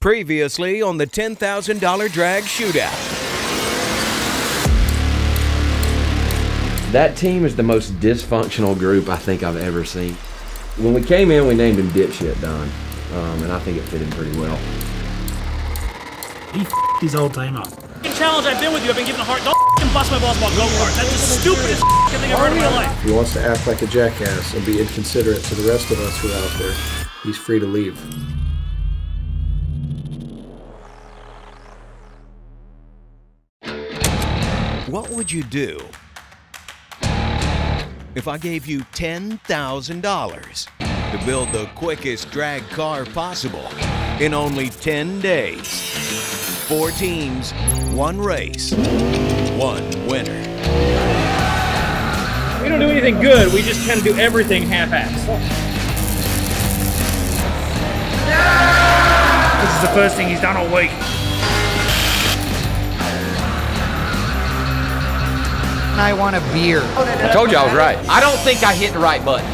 Previously on the $10,000 drag shootout. That team is the most dysfunctional group I think I've ever seen. When we came in, we named him Dipshit Don, and I think it fit him pretty well. He f***ed his whole team up. Challenge I've been with you, I've been given a heart. Don't f***ing bust my balls about go-karts. That's the stupidest f***ing thing I've heard in my life. If he wants to act like a jackass and be inconsiderate to the rest of us who are out there, he's free to leave. What would you do if I gave you $10,000 to build the quickest drag car possible in only 10 days? 4 teams, 1 race, 1 winner. We don't do anything good, we just kind of do everything half-assed. This is the first thing he's done all week. I want a beer. I told you I was right. I don't think I hit the right button.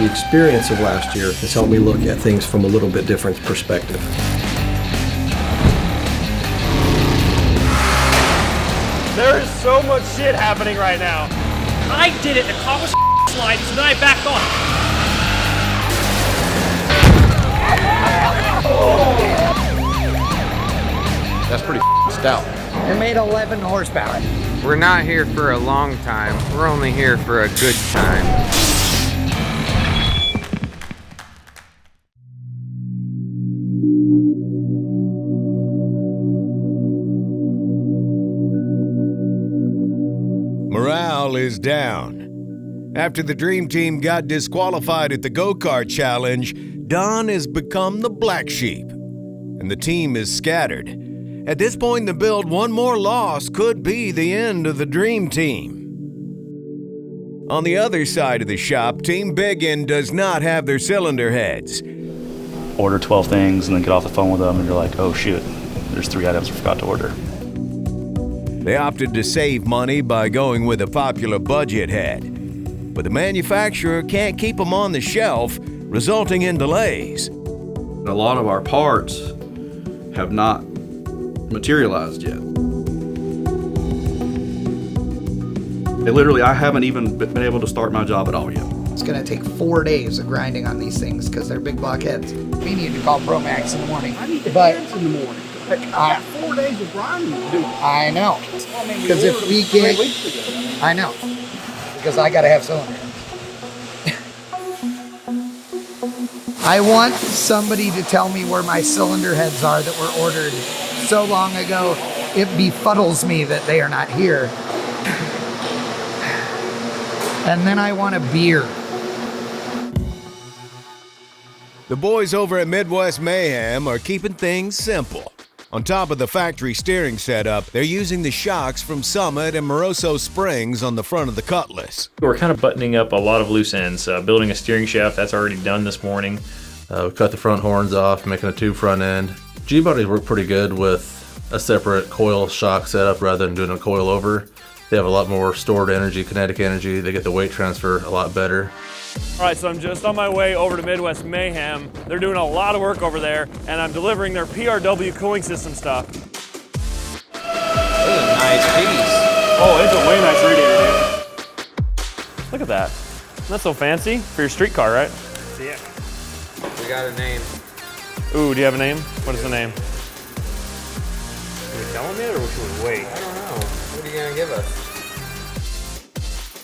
The experience of last year has helped me look at things from a little bit different perspective. There is so much shit happening right now. I did it, the car was sliding, so then I backed off. That's pretty stout. It made 11 horsepower. We're not here for a long time. We're only here for a good time. Morale is down. After the Dream Team got disqualified at the go-kart challenge, Don has become the black sheep, and the team is scattered. At this point in the build, one more loss could be the end of the Dream Team. On the other side of the shop, Team Bigun does not have their cylinder heads. Order 12 things and then get off the phone with them and you're like, oh shoot, there's 3 items I forgot to order. They opted to save money by going with a popular budget head, but the manufacturer can't keep them on the shelf, resulting in delays. A lot of our parts have not materialized yet. I haven't even been able to start my job at all yet. It's gonna take 4 days of grinding on these things because they're big blockheads. We need to call Promax in the morning. I need to but dance in the morning. I got 4 days of grinding to do. I know. Because if we get, I know. Because I gotta have cylinder. I want somebody to tell me where my cylinder heads are that were ordered so long ago. It befuddles me that they are not here. And then I want a beer. The boys over at Midwest Mayhem are keeping things simple. On top of the factory steering setup, they're using the shocks from Summit and Moroso Springs on the front of the Cutlass. We're kind of buttoning up a lot of loose ends. Building a steering shaft, that's already done this morning. We cut the front horns off, making a tube front end. G-bodies work pretty good with a separate coil shock setup rather than doing a coil over. They have a lot more stored energy, kinetic energy. They get the weight transfer a lot better. All right, so I'm just on my way over to Midwest Mayhem. They're doing a lot of work over there, and I'm delivering their PRW cooling system stuff. This is a nice piece. Oh, it's a way nice radiator, dude. Look at that. Not so fancy for your street car, right? Yeah. We got a name. Ooh, do you have a name? What is the name? Are you telling me or should we wait? I don't know. What are you gonna give us?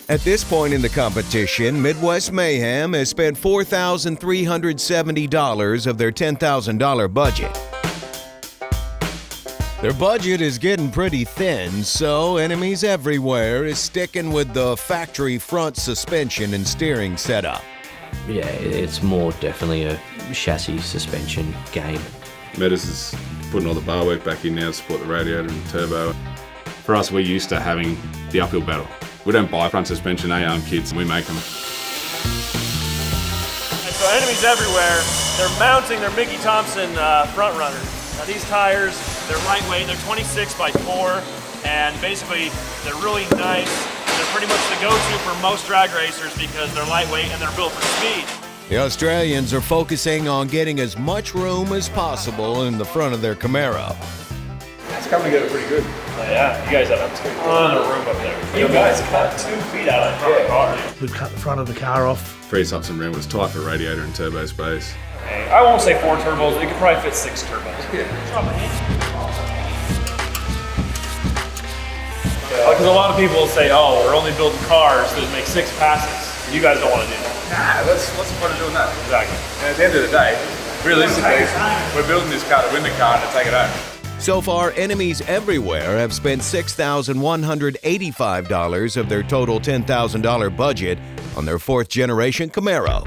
At this point in the competition, Midwest Mayhem has spent $4,370 of their $10,000 budget. Their budget is getting pretty thin, so Enemies Everywhere is sticking with the factory front suspension and steering setup. Yeah, it's more definitely a chassis suspension game. Metis is putting all the bar work back in now to support the radiator and the turbo. For us, we're used to having the uphill battle. We don't buy front suspension A-arm kits, we make them. And so Enemies Everywhere, they're mounting their Mickey Thompson front runners. Now these tires, they're lightweight, they're 26 by 4, and basically they're really nice. They're pretty much the go-to for most drag racers because they're lightweight and they're built for speed. The Australians are focusing on getting as much room as possible in the front of their Camaro. It's coming together pretty good. Yeah, you guys have a ton of room up there. You guys cut 2 feet out of the front of the car. We've cut the front of the car off. Frees up some room. It's tight for radiator and turbo space. I won't say 4 turbos. It could probably fit 6 turbos. Because a lot of people will say, "Oh, we're only building cars that make 6 passes." You guys don't want to do that. Nah, what's the point of doing that? Exactly. And at the end of the day, realistically, we're building this car to win the car and to take it home. So far, enemies everywhere have spent $6,185 of their total $10,000 budget on their 4th generation Camaro.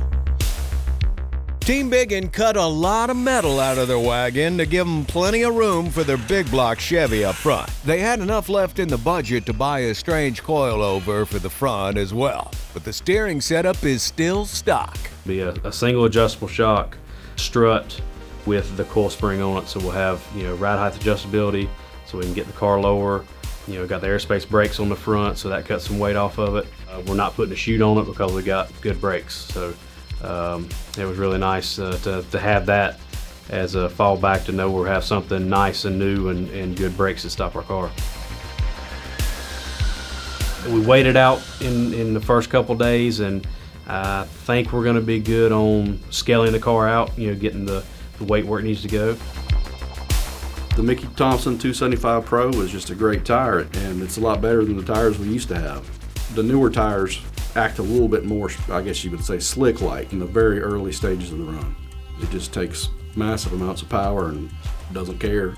Team Bigun cut a lot of metal out of their wagon to give them plenty of room for their big block Chevy up front. They had enough left in the budget to buy a strange coilover for the front as well, but the steering setup is still stock. Be a single adjustable shock strut with the coil spring on it, so we'll have ride height adjustability, so we can get the car lower. Got the airspace brakes on the front, so that cuts some weight off of it. We're not putting a chute on it because we got good brakes, so it was really nice to have that as a fallback, to know we have something nice and new and good brakes to stop our car. We waited out in the first couple days, and I think we're going to be good on scaling the car out, getting the weight where it needs to go. The Mickey Thompson 275 Pro is just a great tire, and it's a lot better than the tires we used to have. The newer tires act a little bit more, I guess you would say, slick-like in the very early stages of the run. It just takes massive amounts of power and doesn't care.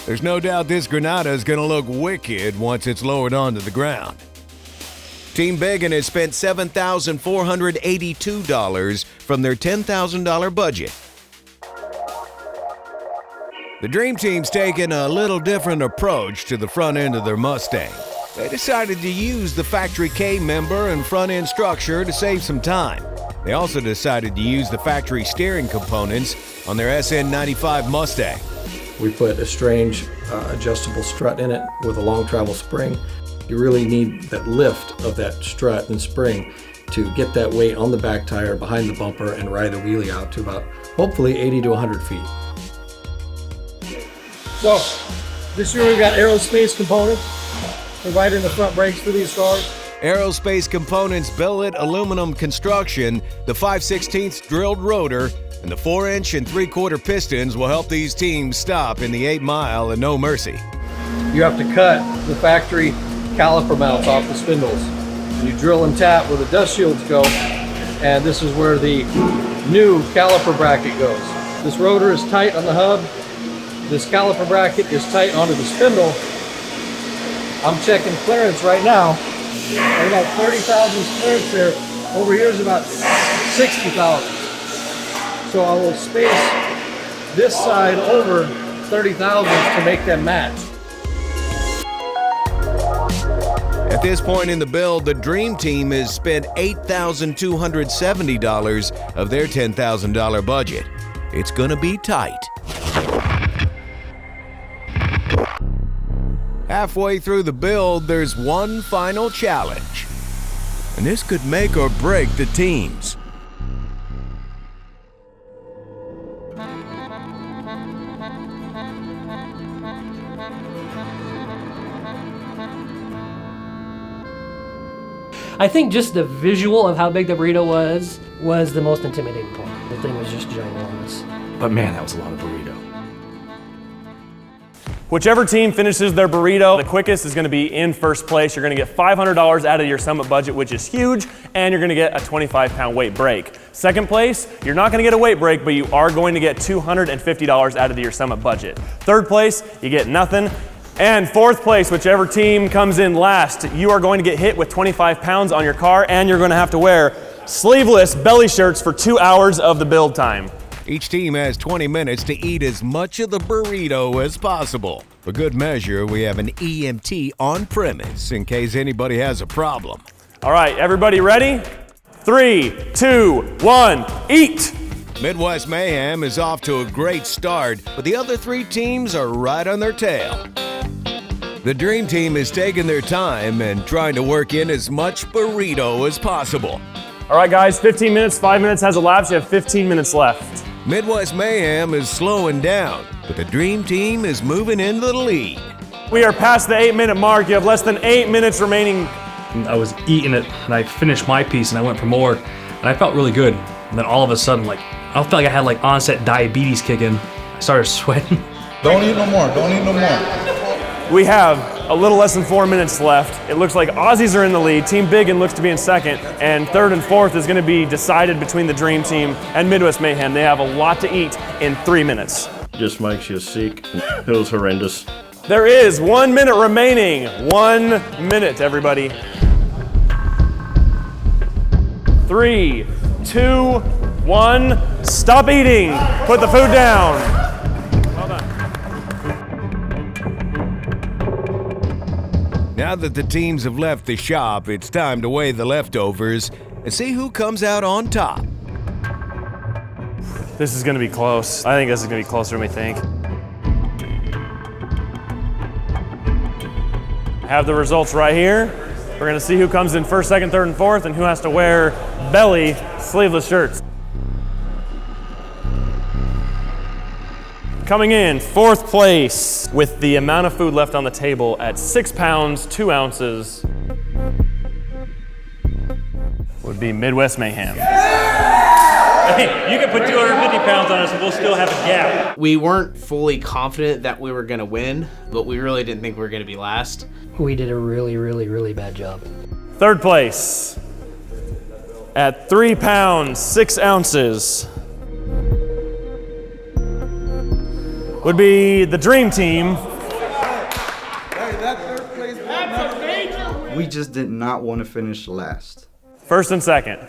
There's no doubt this Granada is going to look wicked once it's lowered onto the ground. Team Bigun has spent $7,482 from their $10,000 budget. The Dream Team's taken a little different approach to the front end of their Mustang. They decided to use the factory K-member and front-end structure to save some time. They also decided to use the factory steering components on their SN95 Mustang. We put a strange adjustable strut in it with a long travel spring. You really need that lift of that strut and spring to get that weight on the back tire behind the bumper and ride the wheelie out to about, hopefully, 80 to 100 feet. So, this year we've got aerospace components providing the front brakes for these cars. Aerospace components, billet aluminum construction, the 5/16 drilled rotor, and the 4-inch and 3/4 pistons will help these teams stop in the 8 Mile and No Mercy. You have to cut the factory caliper mounts off the spindles. You drill and tap where the dust shields go, and this is where the new caliper bracket goes. This rotor is tight on the hub. This caliper bracket is tight onto the spindle. I'm checking clearance right now. At about 30,000 clearance there. Over here is about 60,000. So I will space this side over 30,000 to make them match. At this point in the build, the Dream Team has spent $8,270 of their $10,000 budget. It's gonna be tight. Halfway through the build, there's one final challenge, and this could make or break the teams. I think just the visual of how big the burrito was the most intimidating part. The thing was just ginormous. But man, that was a lot of burrito. Whichever team finishes their burrito the quickest is going to be in first place. You're going to get $500 out of your summit budget, which is huge, and you're going to get a 25-pound weight break. Second place, you're not going to get a weight break, but you are going to get $250 out of your summit budget. Third place, you get nothing. And fourth place, whichever team comes in last, you are going to get hit with 25 pounds on your car, and you're going to have to wear sleeveless belly shirts for 2 hours of the build time. Each team has 20 minutes to eat as much of the burrito as possible. For good measure, we have an EMT on premise in case anybody has a problem. All right, everybody ready? 3, 2, 1, eat! Midwest Mayhem is off to a great start, but the other 3 teams are right on their tail. The Dream Team is taking their time and trying to work in as much burrito as possible. All right, guys, 15 minutes, 5 minutes has elapsed. You have 15 minutes left. Midwest Mayhem is slowing down, but the Dream Team is moving into the lead. We are past the 8-minute mark. You have less than 8 minutes remaining. I was eating it, and I finished my piece, and I went for more, and I felt really good. And then all of a sudden, I felt like I had onset diabetes kick in. I started sweating. Don't eat no more. Don't eat no more. We have a little less than 4 minutes left. It looks like Aussies are in the lead. Team Bigun looks to be in second, and third and fourth is going to be decided between the Dream Team and Midwest Mayhem. They have a lot to eat in 3 minutes. Just makes you sick. It was horrendous. There is 1 minute remaining. 1 minute, everybody. 3, 2, 1. Stop eating. Put the food down. Well done. Now that the teams have left the shop, it's time to weigh the leftovers and see who comes out on top. This is going to be close. I think this is going to be closer than we think. I have the results right here. We're going to see who comes in first, second, third, and fourth, and who has to wear belly sleeveless shirts. Coming in fourth place with the amount of food left on the table at 6 pounds, 2 ounces would be Midwest Mayhem. Hey, you can put 250 pounds on us and we'll still have a gap. We weren't fully confident that we were going to win, but we really didn't think we were going to be last. We did a really, really, really bad job. Third place at 3 pounds, 6 ounces would be the Dream Team. We just did not want to finish last. First and second.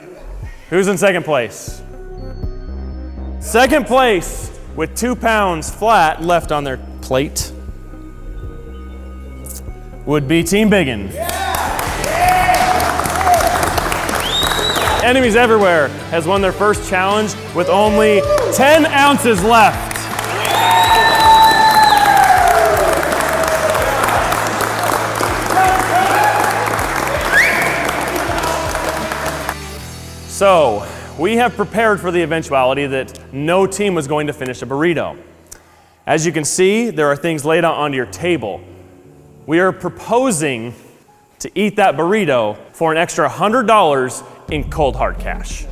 Who's in second place? Second place with 2 pounds flat left on their plate would be Team Bigun. Enemies Everywhere has won their first challenge with only 10 ounces left. So, we have prepared for the eventuality that no team was going to finish a burrito. As you can see, there are things laid out onto your table. We are proposing to eat that burrito for an extra $100 in cold hard cash.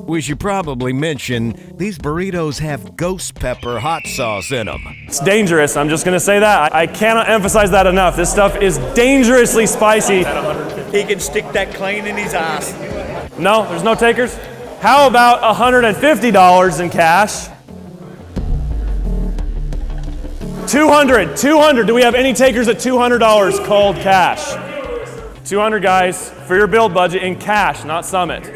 We should probably mention these burritos have ghost pepper hot sauce in them. It's dangerous, I'm just gonna say that. I cannot emphasize that enough. This stuff is dangerously spicy. He can stick that clean in his ass. No, there's no takers? How about $150 in cash? 200, do we have any takers at $200 cold cash? 200 guys for your build budget in cash, not Summit.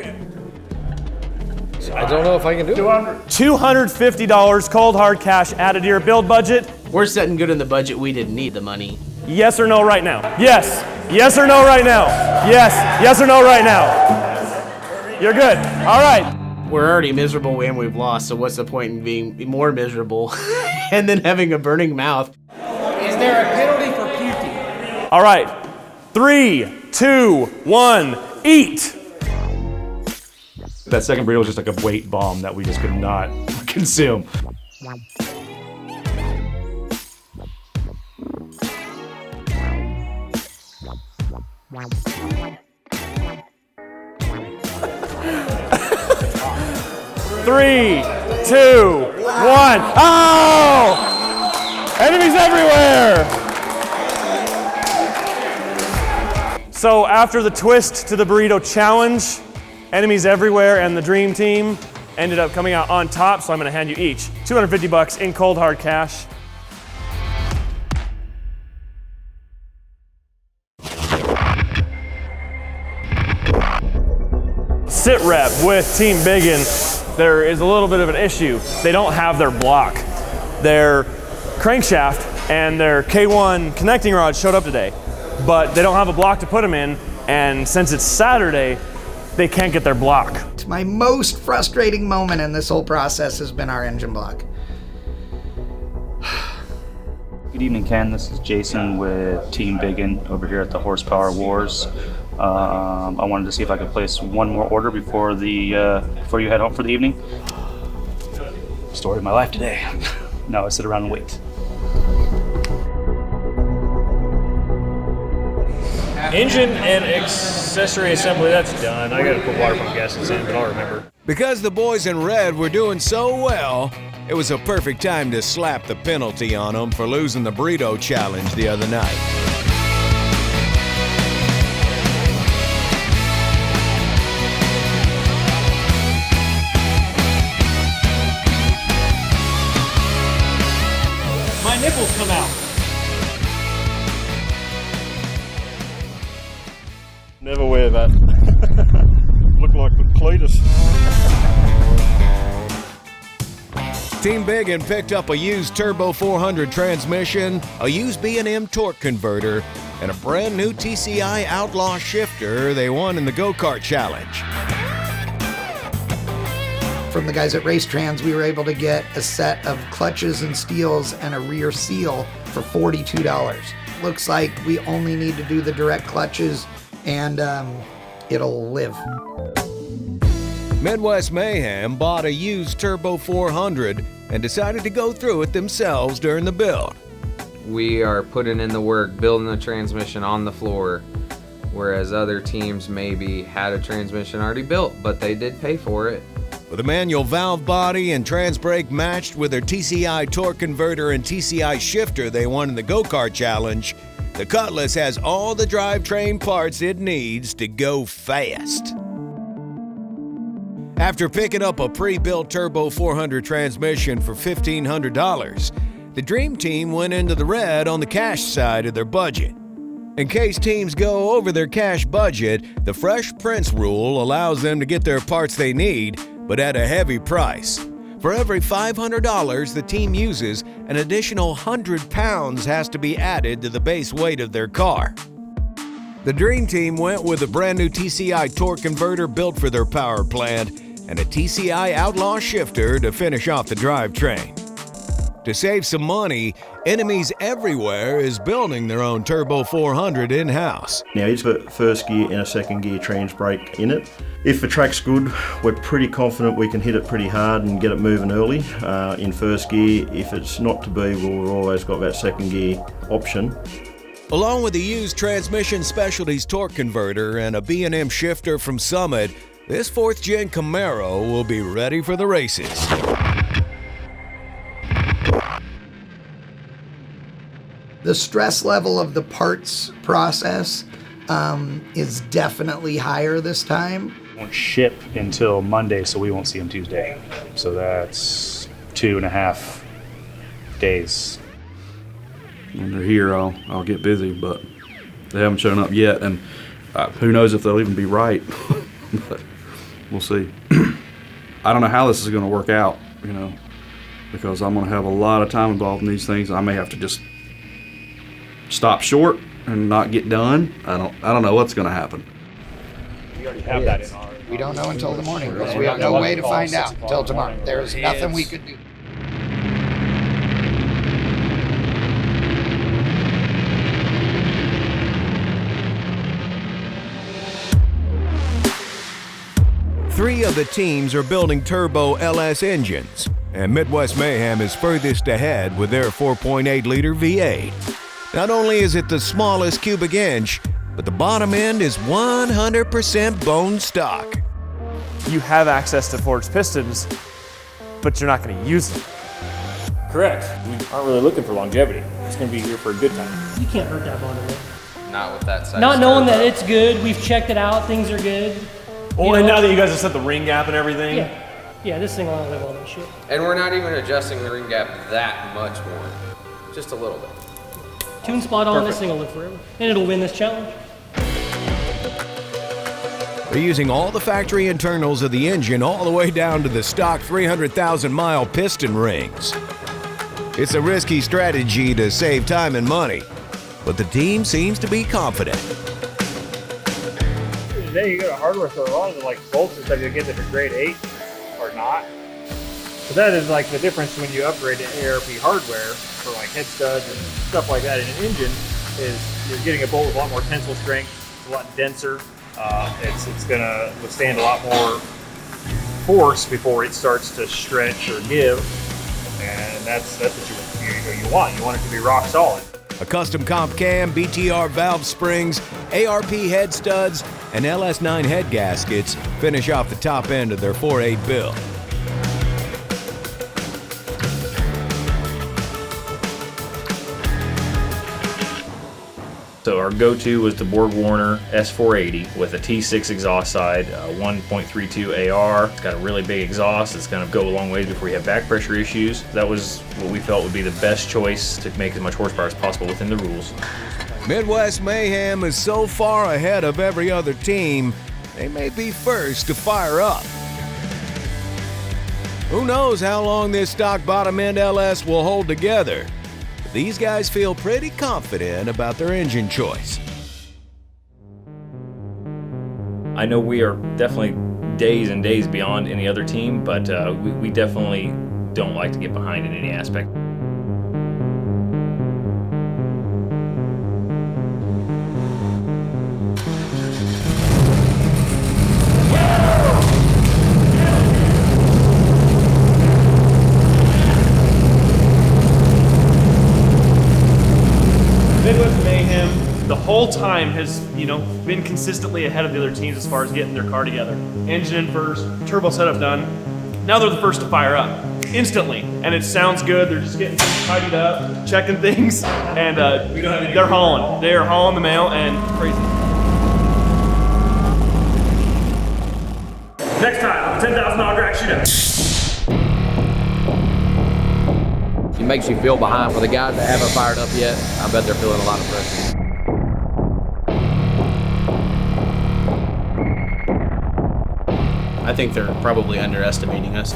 I don't know if I can do it. $250 cold hard cash added to your build budget. We're setting good in the budget. We didn't need the money. Yes or no right now? Yes. Yes or no right now? Yes. Yes or no right now? You're good. All right. We're already miserable and we've lost, so what's the point in being more miserable and then having a burning mouth? Is there a penalty for puking? All right. 3, 2, 1, eat. That second burrito was just like a weight bomb that we just could not consume. Three, 2, 1. Oh! Enemies everywhere! So after the twist to the burrito challenge, Enemies Everywhere and the Dream Team ended up coming out on top, so I'm gonna hand you each $250 in cold hard cash. Sit rep with Team Bigun. There is a little bit of an issue. They don't have their block. Their crankshaft and their K1 connecting rod showed up today, but they don't have a block to put them in, and since it's Saturday, they can't get their block. My most frustrating moment in this whole process has been our engine block. Good evening, Ken. This is Jason with Team Bigun over here at the Horsepower Wars. I wanted to see if I could place one more order before you head home for the evening. Story of my life today. Now I sit around and wait. Engine and accessory assembly, that's done. I gotta put water pump gaskets in, but I'll remember. Because the boys in red were doing so well, it was a perfect time to slap the penalty on them for losing the Burrito challenge the other night. My nipples come out. Never wear that. Look like Cletus. Team Bigun picked up a used Turbo 400 transmission, a used B&M torque converter, and a brand new TCI Outlaw shifter they won in the go-kart challenge. From the guys at Race Trans, we were able to get a set of clutches and steels and a rear seal for $42. Looks like we only need to do the direct clutches and it'll live. Midwest Mayhem bought a used Turbo 400 and decided to go through it themselves during the build. We are putting in the work, building the transmission on the floor, whereas other teams maybe had a transmission already built, but they did pay for it. With a manual valve body and trans brake matched with their TCI torque converter and TCI shifter they won in the go-kart challenge, the Cutlass has all the drivetrain parts it needs to go fast. After picking up a pre-built Turbo 400 transmission for $1,500, the Dream Team went into the red on the cash side of their budget. In case teams go over their cash budget, the Fresh Prince rule allows them to get their parts they need, but at a heavy price. For every $500 the team uses, an additional 100 pounds has to be added to the base weight of their car. The Dream Team went with a brand new TCI torque converter built for their power plant and a TCI Outlaw shifter to finish off the drivetrain. To save some money, Enemies Everywhere is building their own Turbo 400 in-house. Now it's got first gear and a second gear trans brake in it. If the track's good, we're pretty confident we can hit it pretty hard and get it moving early in first gear. If it's not to be, well, we've always got that second gear option. Along with a used Transmission Specialties torque converter and a B&M shifter from Summit, this 4th Gen Camaro will be ready for the races. The stress level of the parts process is definitely higher this time. Won't ship until Monday, so we won't see them Tuesday. So that's 2.5 days. When they're here, I'll get busy, but they haven't shown up yet, and who knows if they'll even be right. But we'll see. I don't know how this is going to work out, because I'm going to have a lot of time involved in these things. I may have to just stop short and not get done. I don't know what's going to happen. We already have that in our. We don't know until the morning because we have no way to find out until tomorrow. There's nothing we could do. Three of the teams are building turbo LS engines, and Midwest Mayhem is furthest ahead with their 4.8-liter V8. Not only is it the smallest cubic inch, but the bottom end is 100% bone stock. You have access to forged pistons, but you're not going to use them. Correct. We aren't really looking for longevity. It's going to be here for a good time. You can't hurt that bottom end. Not with that size. Not knowing that it's good, we've checked it out, things are good. Well, and now that you guys have set the ring gap and everything. Yeah, this thing will live all that shit. And we're not even adjusting the ring gap that much more. Just a little bit. Tune spot on, this thing will live forever. And it'll win this challenge. They're using all the factory internals of the engine all the way down to the stock 300,000-mile piston rings. It's a risky strategy to save time and money, but the team seems to be confident. Today you go to hardware store, a lot of the bolts and stuff you get that are grade 8 or not. So that is the difference when you upgrade to ARP hardware for head studs and stuff like that in an engine is you're getting a bolt with a lot more tensile strength, it's a lot denser. It's going to withstand a lot more force before it starts to stretch or give, and that's what you want. You want it to be rock solid. A custom comp cam, BTR valve springs, ARP head studs, and LS9 head gaskets finish off the top end of their 4.8 build. So our go-to was the Borg-Warner S480 with a T6 exhaust side, 1.32 AR. It's got a really big exhaust. It's going to go a long way before you have back pressure issues. That was what we felt would be the best choice to make as much horsepower as possible within the rules. Midwest Mayhem is so far ahead of every other team, they may be first to fire up. Who knows how long this stock bottom end LS will hold together? These guys feel pretty confident about their engine choice. I know we are definitely days and days beyond any other team, but we definitely don't like to get behind in any aspect. Midwest Mayhem, the whole time has, been consistently ahead of the other teams as far as getting their car together. Engine in first, turbo setup done. Now they're the first to fire up instantly, and it sounds good. They're just getting things tidied up, checking things, and they're hauling. They are hauling the mail and crazy. Next time, $10,000 drag shootout. It makes you feel behind. For the guys that haven't fired up yet, I bet they're feeling a lot of pressure. I think they're probably underestimating us.